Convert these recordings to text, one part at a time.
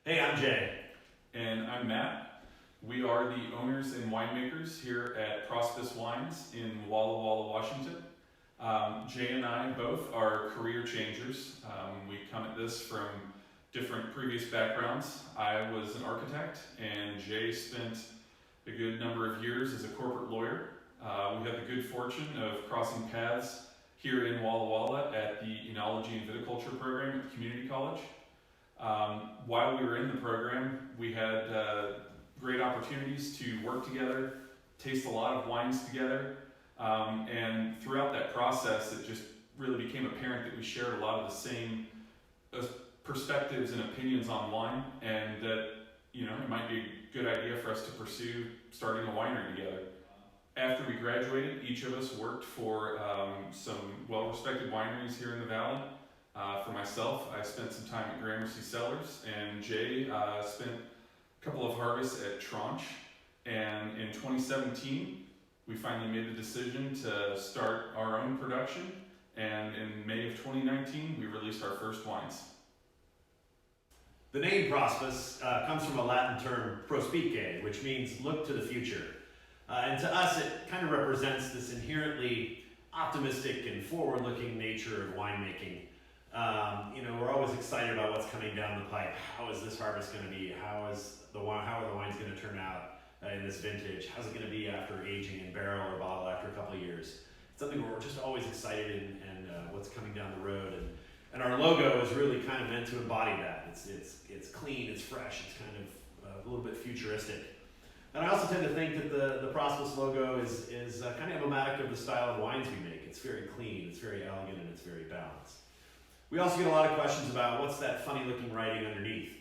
Hey, I'm Jay. And I'm Matt. We are the owners and winemakers here at Prospice Wines in Walla Walla, Washington. Jay and I both are career changers. We come at this from different previous backgrounds. I was an architect, and Jay spent a good number of years as a corporate lawyer. We had the good fortune of crossing paths here in Walla Walla at the Enology and Viticulture program at the community college. While we were in the program, we had great opportunities to work together, taste a lot of wines together, and throughout that process, it just really became apparent that we shared a lot of the same perspectives and opinions on wine, and that it might be a good idea for us to pursue starting a winery together. After we graduated, each of us worked for some well-respected wineries here in the valley. For myself, I spent some time at Gramercy Cellars, and Jay spent a couple of harvests at Tranche. And in 2017, we finally made the decision to start our own production, and in May of 2019, we released our first wines. The name Prospice comes from a Latin term prospice, which means look to the future. And to us, it kind of represents this inherently optimistic and forward-looking nature of winemaking. We're always excited about what's coming down the pipe. How is this harvest going to be? How are the wines going to turn out in this vintage? How's it going to be after aging in barrel or bottle after a couple of years? It's something where we're just always excited and what's coming down the road. And our logo is really kind of meant to embody that. It's clean, it's fresh, it's kind of a little bit futuristic. And I also tend to think that the Prospice logo is kind of emblematic of the style of wines we make. It's very clean, it's very elegant, and it's very balanced. We also get a lot of questions about what's that funny looking writing underneath.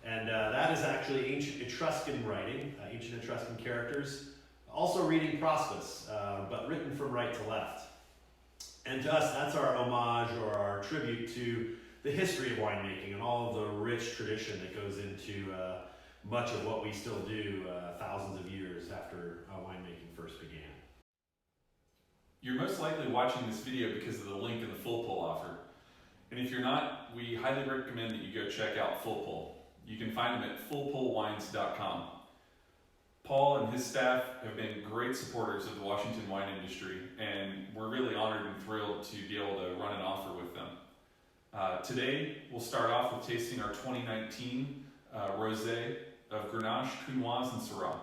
And that is actually ancient Etruscan writing, ancient Etruscan characters, also reading Prospice, but written from right to left. And to us, that's our homage or our tribute to the history of winemaking and all of the rich tradition that goes into much of what we still do thousands of years after winemaking first began. You're most likely watching this video because of the link in the Full Pull offer. And if you're not, we highly recommend that you go check out Full Pull. You can find them at fullpullwines.com. Paul and his staff have been great supporters of the Washington wine industry, and we're really honored and thrilled to be able to run an offer with them. Today, we'll start off with tasting our 2019 Rosé of Grenache, Counoise, and Syrah.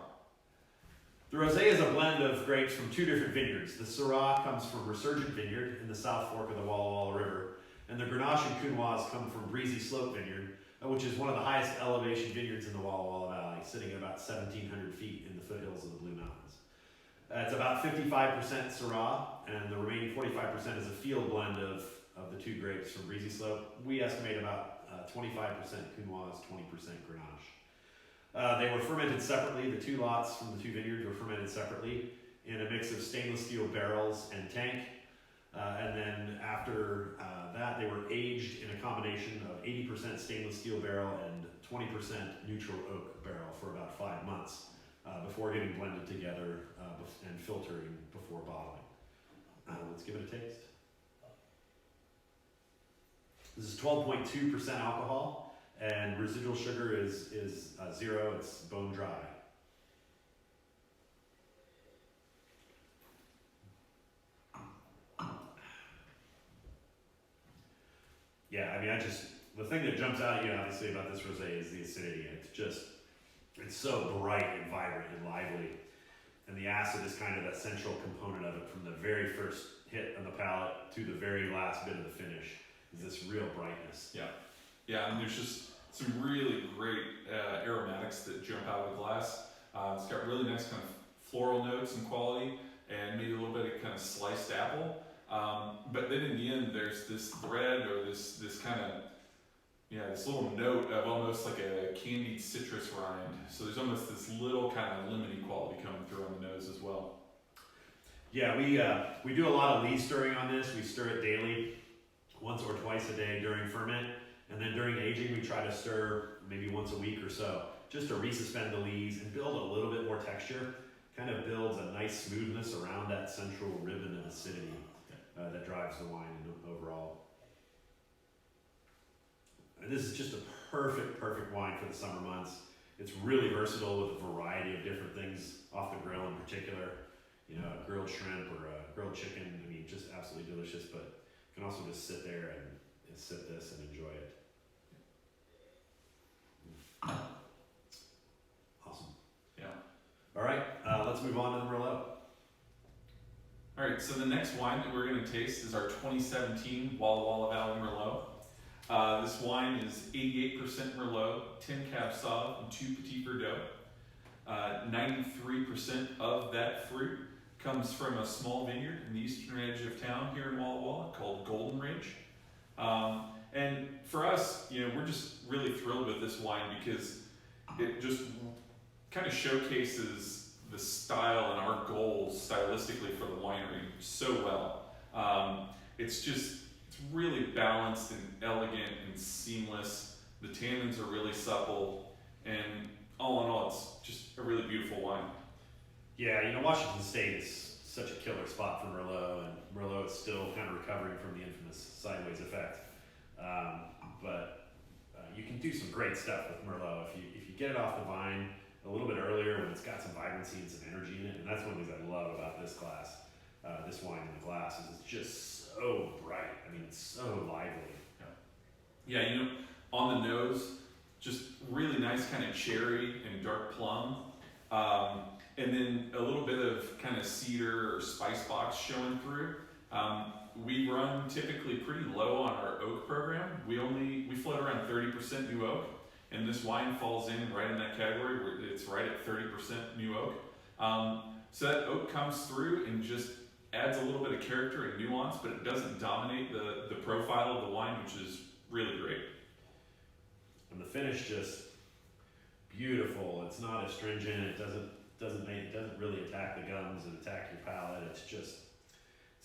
The Rosé is a blend of grapes from two different vineyards. The Syrah comes from Resurgent Vineyard in the South Fork of the Walla Walla River, and the Grenache and Counoise come from Breezy Slope Vineyard, which is one of the highest elevation vineyards in the Walla Walla Valley, sitting at about 1,700 feet in the foothills of the Blue Mountains. It's about 55% Syrah, and the remaining 45% is a field blend of the two grapes from Breezy Slope. We estimate about 25% Counoise, 20% Grenache. They were fermented separately. The two lots from the two vineyards were fermented separately in a mix of stainless steel barrels and tank. And then after that, they were aged in a combination of 80% stainless steel barrel and 20% neutral oak barrel for about 5 months before getting blended together and filtering before bottling. Let's give it a taste. This is 12.2% alcohol, and residual sugar is 0. It's bone dry. Yeah, the thing that jumps out at you obviously about this rosé is the acidity. It's so bright and vibrant and lively. And the acid is kind of that central component of it from the very first hit on the palate to the very last bit of the finish is this real brightness. Yeah, and there's just some really great aromatics that jump out of the glass. It's got really nice kind of floral notes and quality, and maybe a little bit of kind of sliced apple. But then in the end, there's this thread or this kind of, this little note of almost like a candied citrus rind. So there's almost this little kind of lemony quality coming through on the nose as well. Yeah, we do a lot of lees stirring on this. We stir it daily, once or twice a day during ferment. And then during aging, we try to stir maybe once a week or so, just to resuspend the lees and build a little bit more texture. Kind of builds a nice smoothness around that central ribbon of acidity that drives the wine overall. This is just a perfect wine for the summer months. It's really versatile with a variety of different things off the grill in particular. You know, a grilled shrimp or a grilled chicken. I mean, just absolutely delicious, but you can also just sit there and sip this and enjoy it. Awesome. Yeah. All right, let's move on to the Merlot. All right, so the next wine that we're going to taste is our 2017 Walla Walla Valley Merlot. This wine is 88% Merlot, 10 Cab Sauv, and 2 Petit Verdot. 93% of that fruit comes from a small vineyard in the eastern edge of town here in Walla Walla called Golden Ridge. And for us, you know, we're just really thrilled with this wine because it just kind of showcases the style and our goals stylistically for the winery so well. It's really balanced and elegant and seamless. The tannins are really supple, and all in all, it's just a really beautiful wine. Yeah, you know, Washington State is such a killer spot for Merlot, and Merlot is still kind of recovering from the infamous sideways effect. But you can do some great stuff with Merlot if you get it off the vine a little bit earlier when it's got some vibrancy and some energy in it. And that's one of the things I love about this glass, this wine in the glass, is it's just so bright. I mean, it's so lively. Yeah, you know, on the nose, just really nice kind of cherry and dark plum. And then a little bit of kind of cedar or spice box showing through. We run typically pretty low on our oak program. We float around 30% new oak, and this wine falls in right in that category where it's right at 30% new oak. So that oak comes through and just adds a little bit of character and nuance, but it doesn't dominate the profile of the wine, which is really great. And the finish just beautiful. It's not astringent. It doesn't really attack the gums and attack your palate. It's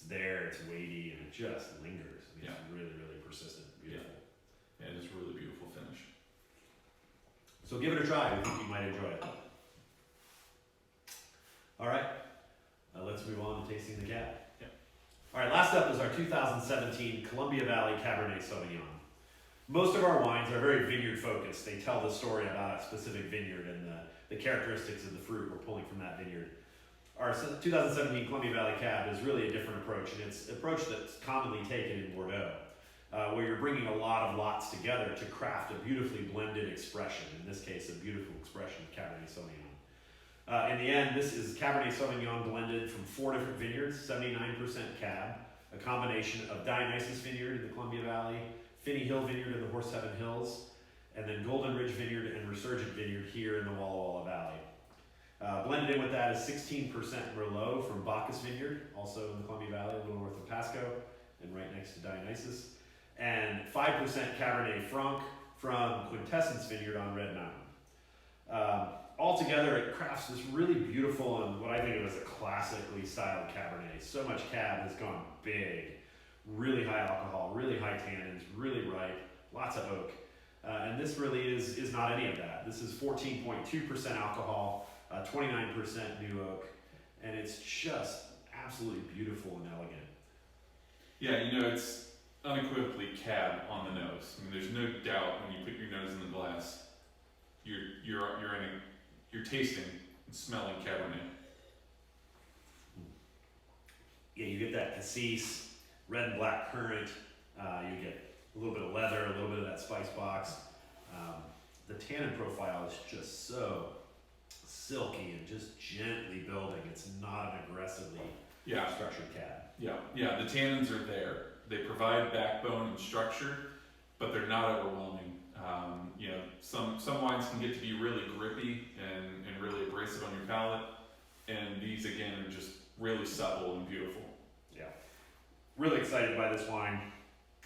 there. It's weighty, and it just lingers. I mean, Yeah. It's really persistent. Beautiful. Yeah, it is a really beautiful finish. So give it a try. I think you might enjoy it. All right, let's move on to tasting the cab. Yeah. All right, last up is our 2017 Columbia Valley Cabernet Sauvignon. Most of our wines are very vineyard focused. They tell the story about a specific vineyard and the characteristics of the fruit we're pulling from that vineyard. Our 2017 Columbia Valley Cab is really a different approach, and it's an approach that's commonly taken in Bordeaux, where you're bringing a lot of lots together to craft a beautifully blended expression, in this case a beautiful expression of Cabernet Sauvignon. In the end, this is Cabernet Sauvignon blended from 4 different vineyards, 79% Cab, a combination of Dionysus Vineyard in the Columbia Valley, Finney Hill Vineyard in the Horse Heaven Hills, and then Golden Ridge Vineyard and Resurgent Vineyard here in the Walla Walla Valley. Blended in with that is 16% Merlot from Bacchus Vineyard, also in the Columbia Valley, a little north of Pasco, and right next to Dionysus, and 5% Cabernet Franc from Quintessence Vineyard on Red Mountain. Altogether, it crafts this really beautiful and what I think of as a classically styled Cabernet. So much Cab has gone big, really high alcohol, really high tannins, really ripe, lots of oak. And this really is not any of that. This is 14.2% alcohol, 29% new oak, and it's just absolutely beautiful and elegant. Yeah, you know, it's unequivocally Cab on the nose. I mean, there's no doubt when you put your nose in the glass, you're tasting and smelling Cabernet. Yeah, you get that cassis, red and black currant. You get a little bit of leather, a little bit of that spice box. The tannin profile is just so silky and just gently building. It's not an aggressively structured cab. Yeah, the tannins are there. They provide backbone and structure, but they're not overwhelming. You know, some wines can get to be really grippy and really abrasive on your palate, and these again are just really supple and beautiful. Yeah, really excited by this wine.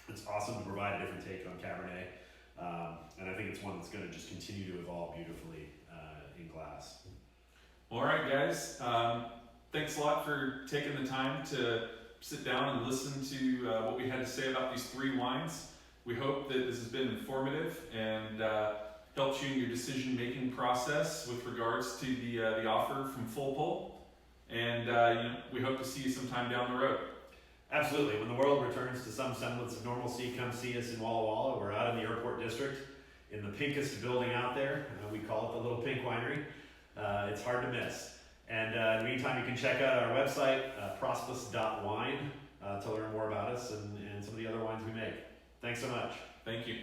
It's awesome to provide a different take on Cabernet, and I think it's one that's going to just continue to evolve beautifully in glass. All right, guys. Thanks a lot for taking the time to sit down and listen to what we had to say about these 3 wines. We hope that this has been informative and helped you in your decision-making process with regards to the offer from Full Pull. And we hope to see you sometime down the road. Absolutely. When the world returns to some semblance of normalcy, come see us in Walla Walla. We're out in the airport district in the pinkest building out there. We call it the Little Pink Winery. It's hard to miss. And in the meantime, you can check out our website, prospice.wine, to learn more about us and some of the other wines we make. Thanks so much. Thank you.